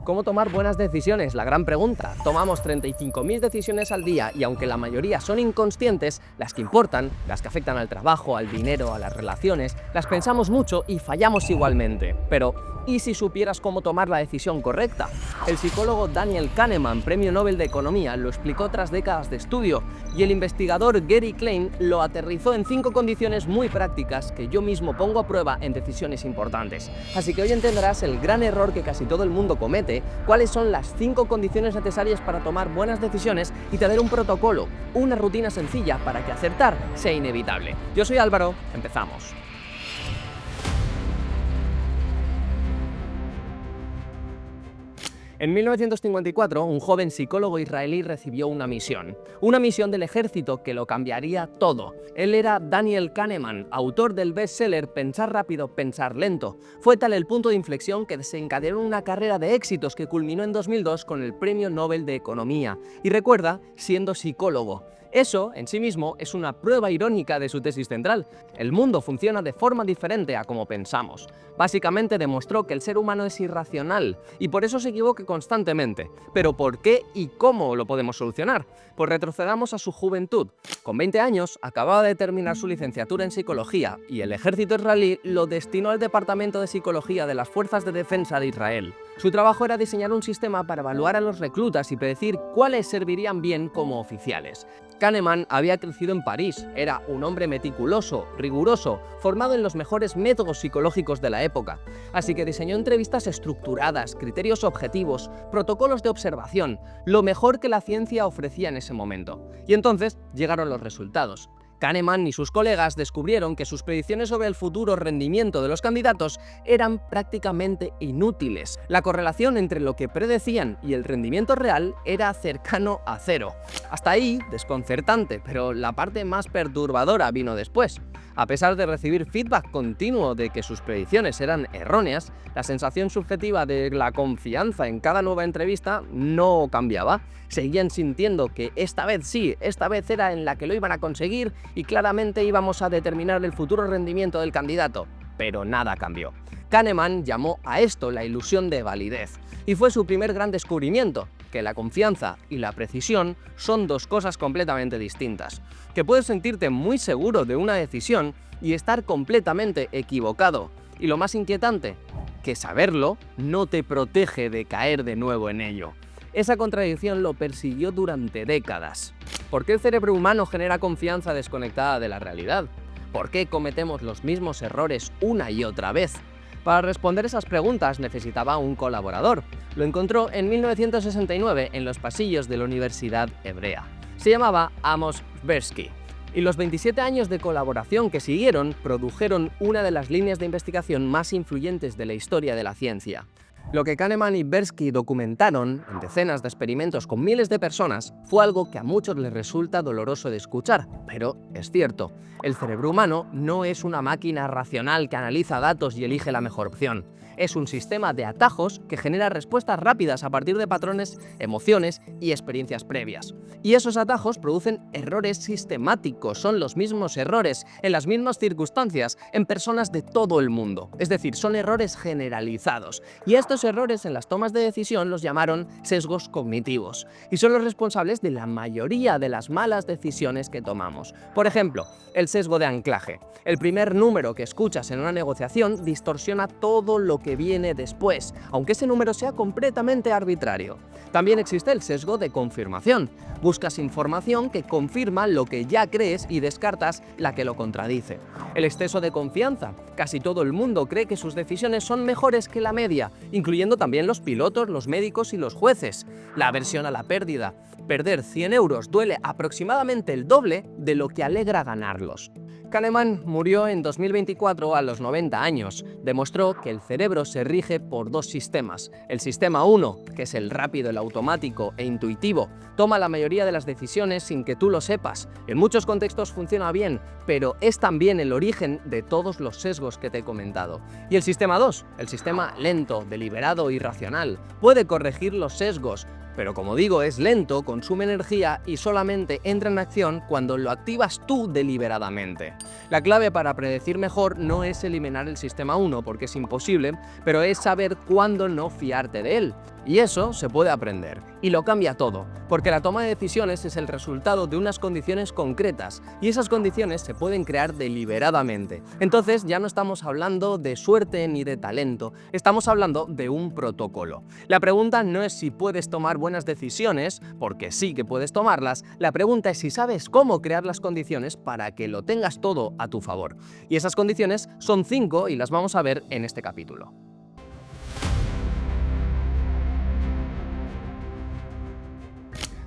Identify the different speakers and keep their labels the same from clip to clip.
Speaker 1: ¿Cómo tomar buenas decisiones? La gran pregunta. Tomamos 35.000 decisiones al día y aunque la mayoría son inconscientes, las que importan, las que afectan al trabajo, al dinero, a las relaciones, las pensamos mucho y fallamos igualmente. Pero, ¿y si supieras cómo tomar la decisión correcta? El psicólogo Daniel Kahneman, Premio Nobel de Economía, lo explicó tras décadas de estudio y el investigador Gary Klein lo aterrizó en 5 condiciones muy prácticas que yo mismo pongo a prueba en decisiones importantes. Así que hoy entenderás el gran error que casi todo el mundo comete, cuáles son las 5 condiciones necesarias para tomar buenas decisiones y te daré un protocolo, una rutina sencilla para que acertar sea inevitable. Yo soy Álvaro, empezamos. En 1954, un joven psicólogo israelí recibió una misión del ejército que lo cambiaría todo. Él era Daniel Kahneman, autor del bestseller Pensar rápido, pensar lento. Fue tal el punto de inflexión que desencadenó una carrera de éxitos que culminó en 2002 con el Premio Nobel de Economía. Y recuerda, siendo psicólogo. Eso, en sí mismo, es una prueba irónica de su tesis central. El mundo funciona de forma diferente a como pensamos. Básicamente demostró que el ser humano es irracional y por eso se equivoca constantemente. Pero ¿por qué y cómo lo podemos solucionar? Pues retrocedamos a su juventud. Con 20 años, acababa de terminar su licenciatura en psicología y el ejército israelí lo destinó al Departamento de Psicología de las Fuerzas de Defensa de Israel. Su trabajo era diseñar un sistema para evaluar a los reclutas y predecir cuáles servirían bien como oficiales. Kahneman había crecido en París, era un hombre meticuloso, riguroso, formado en los mejores métodos psicológicos de la época. Así que diseñó entrevistas estructuradas, criterios objetivos, protocolos de observación, lo mejor que la ciencia ofrecía en ese momento. Y entonces llegaron los resultados. Kahneman y sus colegas descubrieron que sus predicciones sobre el futuro rendimiento de los candidatos eran prácticamente inútiles. La correlación entre lo que predecían y el rendimiento real era cercano a cero. Hasta ahí, desconcertante, pero la parte más perturbadora vino después. A pesar de recibir feedback continuo de que sus predicciones eran erróneas, la sensación subjetiva de la confianza en cada nueva entrevista no cambiaba. Seguían sintiendo que esta vez sí, esta vez era en la que lo iban a conseguir y claramente íbamos a determinar el futuro rendimiento del candidato. Pero nada cambió. Kahneman llamó a esto la ilusión de validez, y fue su primer gran descubrimiento, que la confianza y la precisión son dos cosas completamente distintas, que puedes sentirte muy seguro de una decisión y estar completamente equivocado, y lo más inquietante, que saberlo no te protege de caer de nuevo en ello. Esa contradicción lo persiguió durante décadas. ¿Por qué el cerebro humano genera confianza desconectada de la realidad? ¿Por qué cometemos los mismos errores una y otra vez? Para responder esas preguntas necesitaba un colaborador. Lo encontró en 1969 en los pasillos de la Universidad Hebrea. Se llamaba Amos Tversky. Y los 27 años de colaboración que siguieron produjeron una de las líneas de investigación más influyentes de la historia de la ciencia. Lo que Kahneman y Tversky documentaron en decenas de experimentos con miles de personas fue algo que a muchos les resulta doloroso de escuchar, pero es cierto. El cerebro humano no es una máquina racional que analiza datos y elige la mejor opción. Es un sistema de atajos que genera respuestas rápidas a partir de patrones, emociones y experiencias previas. Y esos atajos producen errores sistemáticos, son los mismos errores, en las mismas circunstancias, en personas de todo el mundo. Es decir, son errores generalizados. Y estos errores en las tomas de decisión los llamaron sesgos cognitivos. Y son los responsables de la mayoría de las malas decisiones que tomamos. Por ejemplo, el sesgo de anclaje. El primer número que escuchas en una negociación distorsiona todo lo que viene después, aunque ese número sea completamente arbitrario. También existe el sesgo de confirmación. Buscas información que confirma lo que ya crees y descartas la que lo contradice. El exceso de confianza. Casi todo el mundo cree que sus decisiones son mejores que la media, incluyendo también los pilotos, los médicos y los jueces. La aversión a la pérdida. Perder 100 euros duele aproximadamente el doble de lo que alegra ganarlos. Kahneman murió en 2024 a los 90 años. Demostró que el cerebro se rige por dos sistemas. El sistema 1, que es el rápido, el automático e intuitivo, toma la mayoría de las decisiones sin que tú lo sepas. En muchos contextos funciona bien, pero es también el origen de todos los sesgos que te he comentado. Y el sistema 2, el sistema lento, deliberado y racional, puede corregir los sesgos, pero como digo, es lento, consume energía y solamente entra en acción cuando lo activas tú deliberadamente. La clave para predecir mejor no es eliminar el sistema 1 porque es imposible, pero es saber cuándo no fiarte de él. Y eso se puede aprender, y lo cambia todo, porque la toma de decisiones es el resultado de unas condiciones concretas, y esas condiciones se pueden crear deliberadamente. Entonces ya no estamos hablando de suerte ni de talento, estamos hablando de un protocolo. La pregunta no es si puedes tomar buenas decisiones, porque sí que puedes tomarlas, la pregunta es si sabes cómo crear las condiciones para que lo tengas todo a tu favor. Y esas condiciones son 5 y las vamos a ver en este capítulo.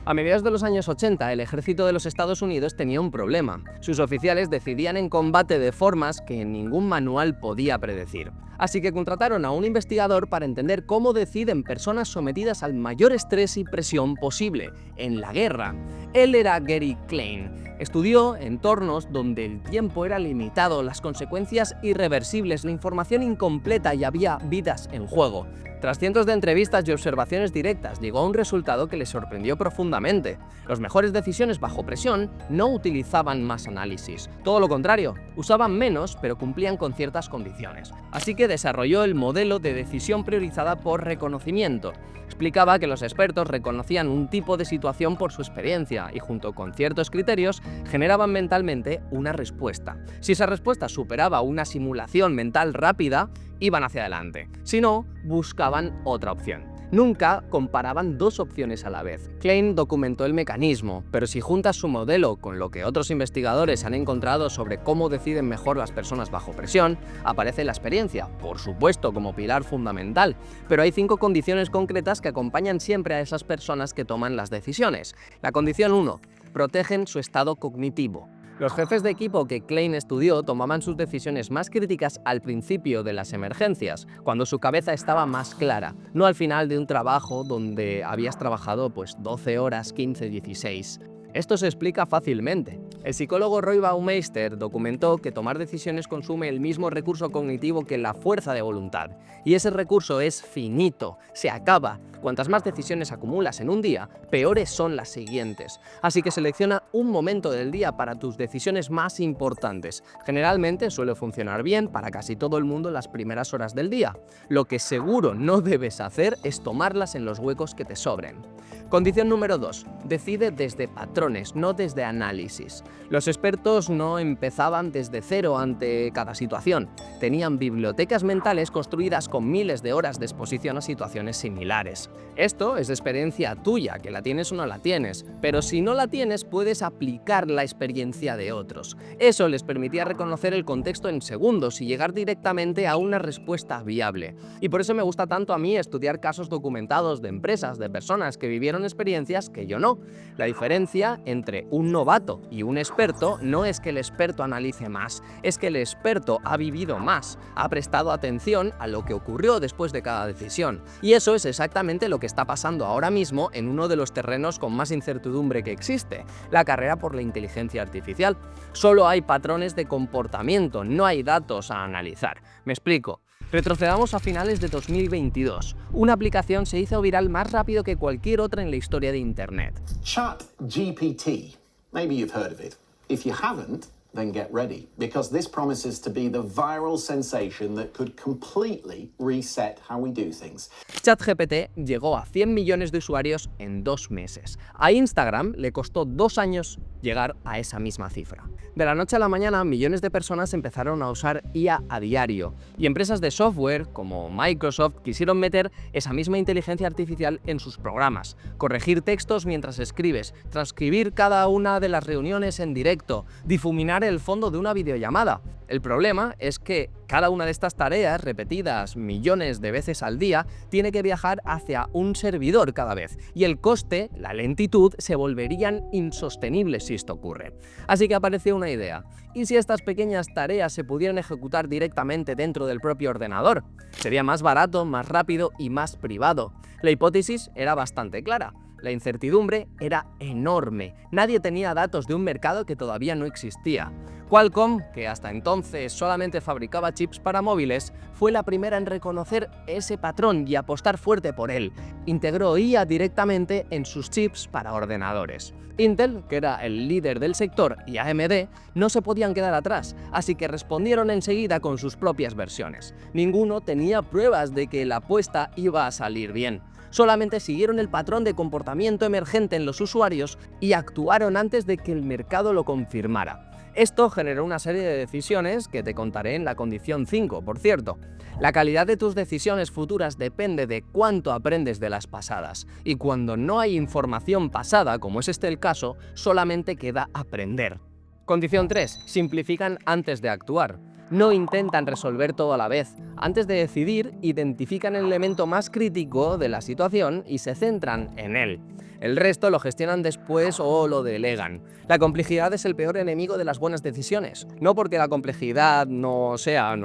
Speaker 1: A mediados de los años 80, el ejército de los Estados Unidos tenía un problema. Sus oficiales decidían en combate de formas que ningún manual podía predecir. Así que contrataron a un investigador para entender cómo deciden personas sometidas al mayor estrés y presión posible, en la guerra. Él era Gary Klein. Estudió entornos donde el tiempo era limitado, las consecuencias irreversibles, la información incompleta y había vidas en juego. Tras cientos de entrevistas y observaciones directas, llegó a un resultado que le sorprendió profundamente. Las mejores decisiones bajo presión no utilizaban más análisis. Todo lo contrario, usaban menos, pero cumplían con ciertas condiciones. Así que desarrolló el modelo de decisión priorizada por reconocimiento. Explicaba que los expertos reconocían un tipo de situación por su experiencia y junto con ciertos criterios generaban mentalmente una respuesta. Si esa respuesta superaba una simulación mental rápida, iban hacia adelante. Si no, buscaban otra opción. Nunca comparaban dos opciones a la vez. Klein documentó el mecanismo, pero si juntas su modelo con lo que otros investigadores han encontrado sobre cómo deciden mejor las personas bajo presión, aparece la experiencia, por supuesto como pilar fundamental, pero hay 5 condiciones concretas que acompañan siempre a esas personas que toman las decisiones. La condición 1, protegen su estado cognitivo. Los jefes de equipo que Klein estudió tomaban sus decisiones más críticas al principio de las emergencias, cuando su cabeza estaba más clara, no al final de un trabajo donde habías trabajado 12 horas, 15, 16. Esto se explica fácilmente. El psicólogo Roy Baumeister documentó que tomar decisiones consume el mismo recurso cognitivo que la fuerza de voluntad, y ese recurso es finito, se acaba. Cuantas más decisiones acumulas en un día, peores son las siguientes. Así que selecciona un momento del día para tus decisiones más importantes. Generalmente suele funcionar bien para casi todo el mundo en las primeras horas del día. Lo que seguro no debes hacer es tomarlas en los huecos que te sobren. Condición número 2. Decide desde patrones, no desde análisis. Los expertos no empezaban desde cero ante cada situación. Tenían bibliotecas mentales construidas con miles de horas de exposición a situaciones similares. Esto es experiencia tuya, que la tienes o no la tienes, pero si no la tienes puedes aplicar la experiencia de otros. Eso les permitía reconocer el contexto en segundos y llegar directamente a una respuesta viable. Y por eso me gusta tanto a mí estudiar casos documentados de empresas, de personas que vivieron experiencias que yo no. La diferencia entre un novato y un experto no es que el experto analice más, es que el experto ha vivido más, ha prestado atención a lo que ocurrió después de cada decisión. Y eso es exactamente lo que está pasando ahora mismo en uno de los terrenos con más incertidumbre que existe, la carrera por la inteligencia artificial. Solo hay patrones de comportamiento, no hay datos a analizar. Me explico. Retrocedamos a finales de 2022. Una aplicación se hizo viral más rápido que cualquier otra en la historia de Internet.
Speaker 2: ChatGPT. Maybe you've heard of it. If you haven't, then get ready, because this promises to be the viral sensation that could completely reset how we do things.
Speaker 1: ChatGPT llegó a 100 millones de usuarios en 2 meses. A Instagram le costó 2 años llegar a esa misma cifra. De la noche a la mañana, millones de personas empezaron a usar IA a diario, y empresas de software como Microsoft quisieron meter esa misma inteligencia artificial en sus programas, corregir textos mientras escribes, transcribir cada una de las reuniones en directo, difuminar el fondo de una videollamada. El problema es que cada una de estas tareas, repetidas millones de veces al día, tiene que viajar hacia un servidor cada vez, y el coste, la lentitud, se volverían insostenibles si esto ocurre. Así que apareció una idea. ¿Y si estas pequeñas tareas se pudieran ejecutar directamente dentro del propio ordenador? Sería más barato, más rápido y más privado. La hipótesis era bastante clara. La incertidumbre era enorme. Nadie tenía datos de un mercado que todavía no existía. Qualcomm, que hasta entonces solamente fabricaba chips para móviles, fue la primera en reconocer ese patrón y apostar fuerte por él. Integró IA directamente en sus chips para ordenadores. Intel, que era el líder del sector, y AMD no se podían quedar atrás, así que respondieron enseguida con sus propias versiones. Ninguno tenía pruebas de que la apuesta iba a salir bien. solamente siguieron el patrón de comportamiento emergente en los usuarios y actuaron antes de que el mercado lo confirmara. Esto generó una serie de decisiones que te contaré en la condición 5, por cierto. La calidad de tus decisiones futuras depende de cuánto aprendes de las pasadas, y cuando no hay información pasada, como es este el caso, solamente queda aprender. Condición 3. Simplifican antes de actuar. No intentan resolver todo a la vez. Antes de decidir, identifican el elemento más crítico de la situación y se centran en él. El resto lo gestionan después o lo delegan. La complejidad es el peor enemigo de las buenas decisiones. No porque la complejidad no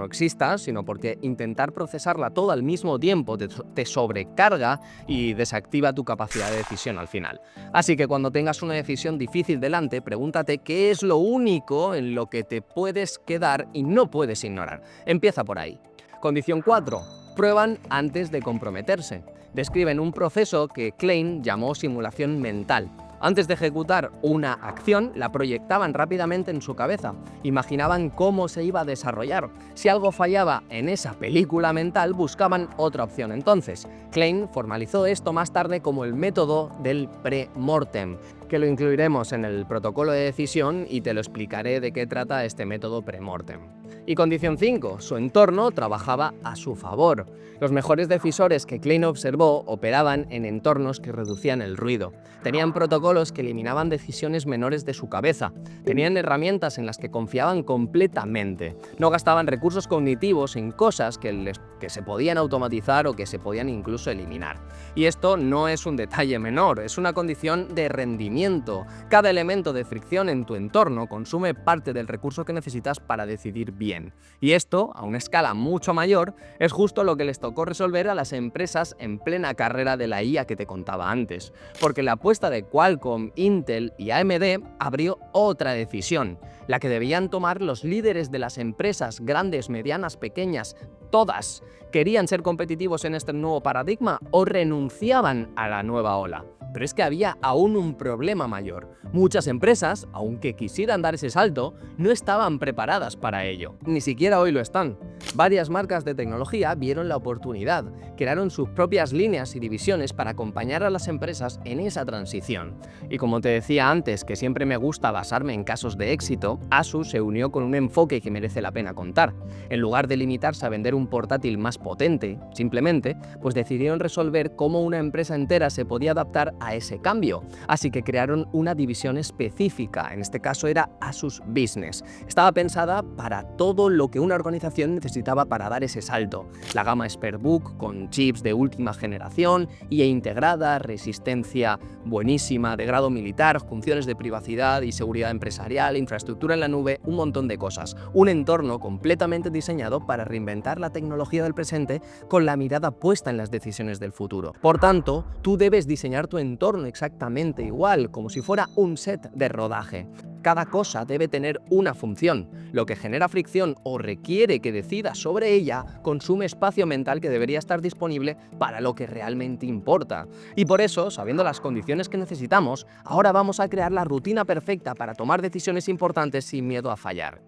Speaker 1: exista, sino porque intentar procesarla todo al mismo tiempo te sobrecarga y desactiva tu capacidad de decisión al final. Así que cuando tengas una decisión difícil delante, pregúntate qué es lo único en lo que te puedes quedar y no puedes ignorar. Empieza por ahí. Condición 4. Prueban antes de comprometerse. Describen un proceso que Klein llamó simulación mental. Antes de ejecutar una acción, la proyectaban rápidamente en su cabeza, imaginaban cómo se iba a desarrollar. Si algo fallaba en esa película mental, buscaban otra opción. Entonces, Klein formalizó esto más tarde como el método del pre-mortem, que lo incluiremos en el protocolo de decisión y te lo explicaré de qué trata este método pre-mortem. Y condición 5, su entorno trabajaba a su favor. Los mejores decisores que Klein observó operaban en entornos que reducían el ruido. Tenían protocolos que eliminaban decisiones menores de su cabeza. Tenían herramientas en las que confiaban completamente. No gastaban recursos cognitivos en cosas que se podían automatizar o que se podían incluso eliminar. Y esto no es un detalle menor, es una condición de rendimiento. Cada elemento de fricción en tu entorno consume parte del recurso que necesitas para decidir bien. Y esto, a una escala mucho mayor, es justo lo que les tocó resolver a las empresas en plena carrera de la IA que te contaba antes. Porque la apuesta de Qualcomm, Intel y AMD abrió otra decisión, la que debían tomar los líderes de las empresas grandes, medianas, pequeñas, todas. ¿Querían ser competitivos en este nuevo paradigma o renunciaban a la nueva ola? Pero es que había aún un problema mayor. Muchas empresas, aunque quisieran dar ese salto, no estaban preparadas para ello. Ni siquiera hoy lo están. Varias marcas de tecnología vieron la oportunidad, crearon sus propias líneas y divisiones para acompañar a las empresas en esa transición. Y como te decía antes, que siempre me gusta basarme en casos de éxito, Asus se unió con un enfoque que merece la pena contar. En lugar de limitarse a vender un portátil más potente, simplemente, pues decidieron resolver cómo una empresa entera se podía adaptar a ese cambio. Así que crearon una división específica, en este caso era Asus Business. Estaba pensada para todo lo que una organización necesitaba para dar ese salto. La gama Expertbook con chips de última generación, IA integrada, resistencia buenísima de grado militar, funciones de privacidad y seguridad empresarial, infraestructura en la nube, un montón de cosas. Un entorno completamente diseñado para reinventar la tecnología del presente con la mirada puesta en las decisiones del futuro. Por tanto, tú debes diseñar tu entorno exactamente igual, como si fuera un set de rodaje. Cada cosa debe tener una función. Lo que genera fricción o requiere que decidas sobre ella consume espacio mental que debería estar disponible para lo que realmente importa. Y por eso, sabiendo las condiciones que necesitamos, ahora vamos a crear la rutina perfecta para tomar decisiones importantes sin miedo a fallar.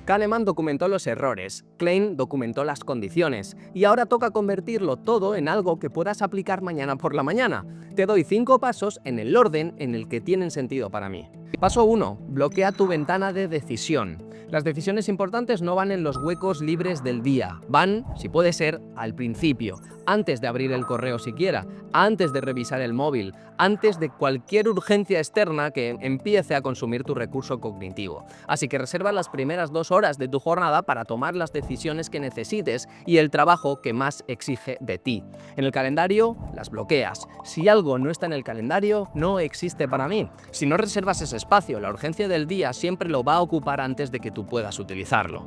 Speaker 1: Kahneman documentó los errores, Klein documentó las condiciones, y ahora toca convertirlo todo en algo que puedas aplicar mañana por la mañana. Te doy 5 pasos en el orden en el que tienen sentido para mí. Paso 1. Bloquea tu ventana de decisión. Las decisiones importantes no van en los huecos libres del día, van, si puede ser, al principio, antes de abrir el correo siquiera, antes de revisar el móvil, antes de cualquier urgencia externa que empiece a consumir tu recurso cognitivo. Así que reserva las primeras 2 horas de tu jornada para tomar las decisiones que necesites y el trabajo que más exige de ti. En el calendario, las bloqueas. Si algo no está en el calendario, no existe para mí. Si no reservas ese espacio, la urgencia del día siempre lo va a ocupar antes de que tú puedas utilizarlo.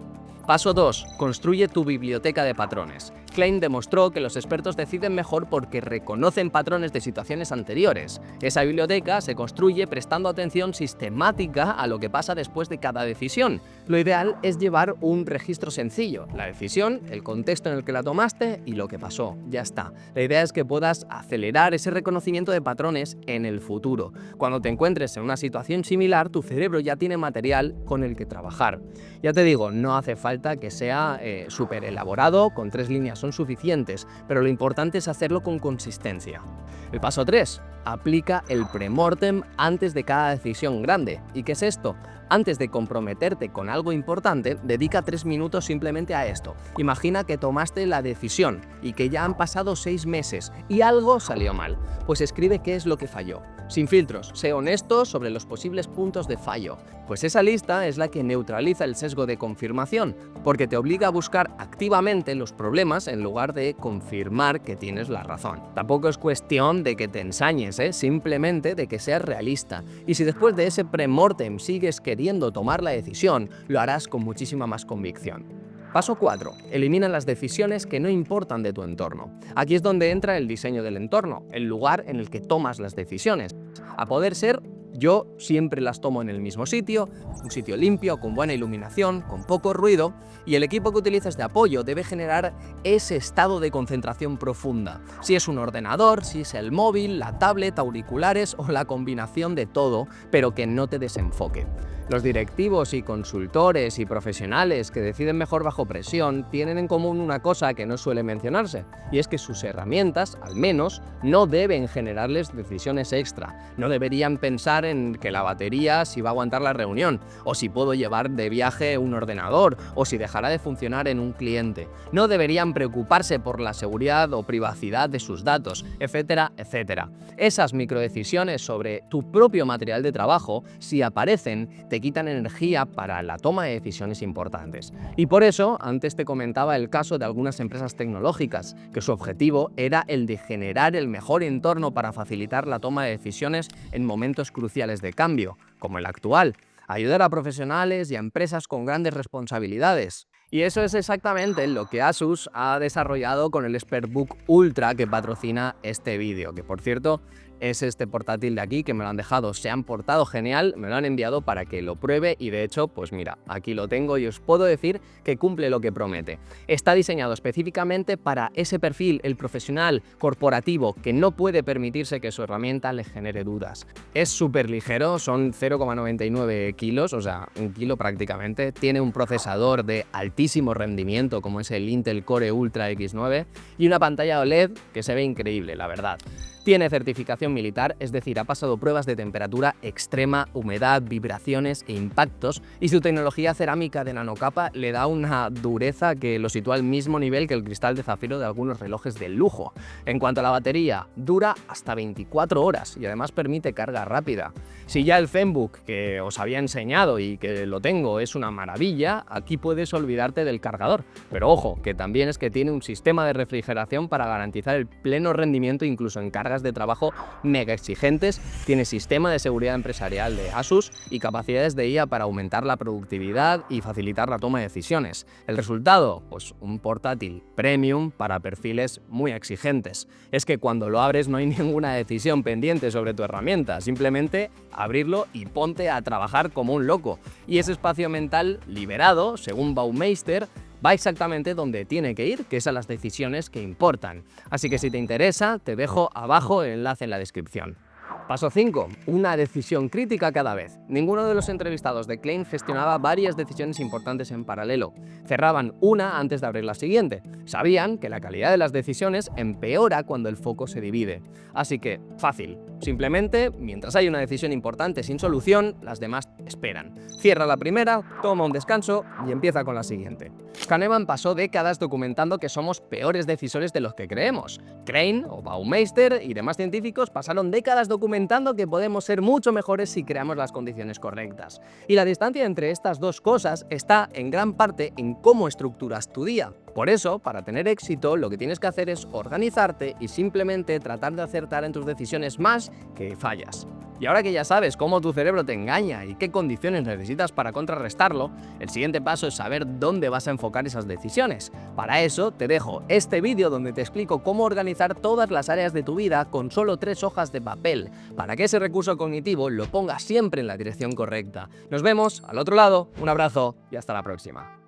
Speaker 1: Paso 2. Construye tu biblioteca de patrones. Klein demostró que los expertos deciden mejor porque reconocen patrones de situaciones anteriores. Esa biblioteca se construye prestando atención sistemática a lo que pasa después de cada decisión. Lo ideal es llevar un registro sencillo: la decisión, el contexto en el que la tomaste y lo que pasó. Ya está. La idea es que puedas acelerar ese reconocimiento de patrones en el futuro. Cuando te encuentres en una situación similar, tu cerebro ya tiene material con el que trabajar. Ya te digo, no hace falta que sea súper elaborado, con 3 líneas son suficientes, pero lo importante es hacerlo con consistencia. El paso 3. Aplica el premortem antes de cada decisión grande. ¿Y qué es esto? Antes de comprometerte con algo importante, dedica 3 minutos simplemente a esto. Imagina que tomaste la decisión y que ya han pasado 6 meses y algo salió mal. Pues escribe qué es lo que falló. Sin filtros, sé honesto sobre los posibles puntos de fallo. Pues esa lista es la que neutraliza el sesgo de confirmación, porque te obliga a buscar activamente los problemas en lugar de confirmar que tienes la razón. Tampoco es cuestión de que te ensañes, simplemente de que seas realista. Y si después de ese premortem sigues queriendo tomar la decisión, lo harás con muchísima más convicción. Paso 4. Elimina las decisiones que no importan de tu entorno. Aquí es donde entra el diseño del entorno, el lugar en el que tomas las decisiones. A poder ser, yo siempre las tomo en el mismo sitio, un sitio limpio, con buena iluminación, con poco ruido, y el equipo que utilices de apoyo debe generar ese estado de concentración profunda. Si es un ordenador, si es el móvil, la tablet, auriculares o la combinación de todo, pero que no te desenfoque. Los directivos y consultores y profesionales que deciden mejor bajo presión tienen en común una cosa que no suele mencionarse, y es que sus herramientas, al menos, no deben generarles decisiones extra. No deberían pensar en que la batería si va a aguantar la reunión, o si puedo llevar de viaje un ordenador, o si dejará de funcionar en un cliente. No deberían preocuparse por la seguridad o privacidad de sus datos, etcétera, etcétera. Esas microdecisiones sobre tu propio material de trabajo, si aparecen, te quitan energía para la toma de decisiones importantes. Y por eso, antes te comentaba el caso de algunas empresas tecnológicas, que su objetivo era el de generar el mejor entorno para facilitar la toma de decisiones en momentos cruciales de cambio, como el actual, ayudar a profesionales y a empresas con grandes responsabilidades. Y eso es exactamente lo que Asus ha desarrollado con el ExpertBook Ultra que patrocina este vídeo, que por cierto es este portátil de aquí, que me lo han dejado, se han portado genial, me lo han enviado para que lo pruebe y de hecho, pues mira, aquí lo tengo y os puedo decir que cumple lo que promete. Está diseñado específicamente para ese perfil, el profesional corporativo, que no puede permitirse que su herramienta le genere dudas. Es súper ligero, son 0,99 kilos, o sea, 1 kilo prácticamente, tiene un procesador de altísimo rendimiento como es el Intel Core Ultra X9 y una pantalla OLED que se ve increíble, la verdad. Tiene certificación militar, es decir, ha pasado pruebas de temperatura extrema, humedad, vibraciones e impactos, y su tecnología cerámica de nanocapa le da una dureza que lo sitúa al mismo nivel que el cristal de zafiro de algunos relojes de lujo. En cuanto a la batería, dura hasta 24 horas y además permite carga rápida. Si ya el ZenBook que os había enseñado y que lo tengo es una maravilla, aquí puedes olvidarte del cargador. Pero ojo, que también es que tiene un sistema de refrigeración para garantizar el pleno rendimiento incluso en cargas de trabajo mega exigentes, tiene sistema de seguridad empresarial de Asus y capacidades de IA para aumentar la productividad y facilitar la toma de decisiones. ¿El resultado? Pues un portátil premium para perfiles muy exigentes. Es que cuando lo abres no hay ninguna decisión pendiente sobre tu herramienta, simplemente abrirlo y ponte a trabajar como un loco. Y ese espacio mental liberado, según Baumeister, va exactamente donde tiene que ir, que es a las decisiones que importan. Así que si te interesa, te dejo abajo el enlace en la descripción. Paso 5. Una decisión crítica cada vez. Ninguno de los entrevistados de Klein gestionaba varias decisiones importantes en paralelo. Cerraban una antes de abrir la siguiente. Sabían que la calidad de las decisiones empeora cuando el foco se divide. Así que, fácil. Simplemente, mientras hay una decisión importante sin solución, las demás esperan. Cierra la primera, toma un descanso y empieza con la siguiente. Kahneman pasó décadas documentando que somos peores decisores de los que creemos. Klein o Baumeister y demás científicos pasaron décadas documentando que podemos ser mucho mejores si creamos las condiciones correctas. Y la distancia entre estas dos cosas está en gran parte en cómo estructuras tu día. Por eso, para tener éxito, lo que tienes que hacer es organizarte y simplemente tratar de acertar en tus decisiones más que fallas. Y ahora que ya sabes cómo tu cerebro te engaña y qué condiciones necesitas para contrarrestarlo, el siguiente paso es saber dónde vas a enfocar esas decisiones. Para eso te dejo este vídeo donde te explico cómo organizar todas las áreas de tu vida con solo 3 hojas de papel, para que ese recurso cognitivo lo pongas siempre en la dirección correcta. Nos vemos al otro lado, un abrazo y hasta la próxima.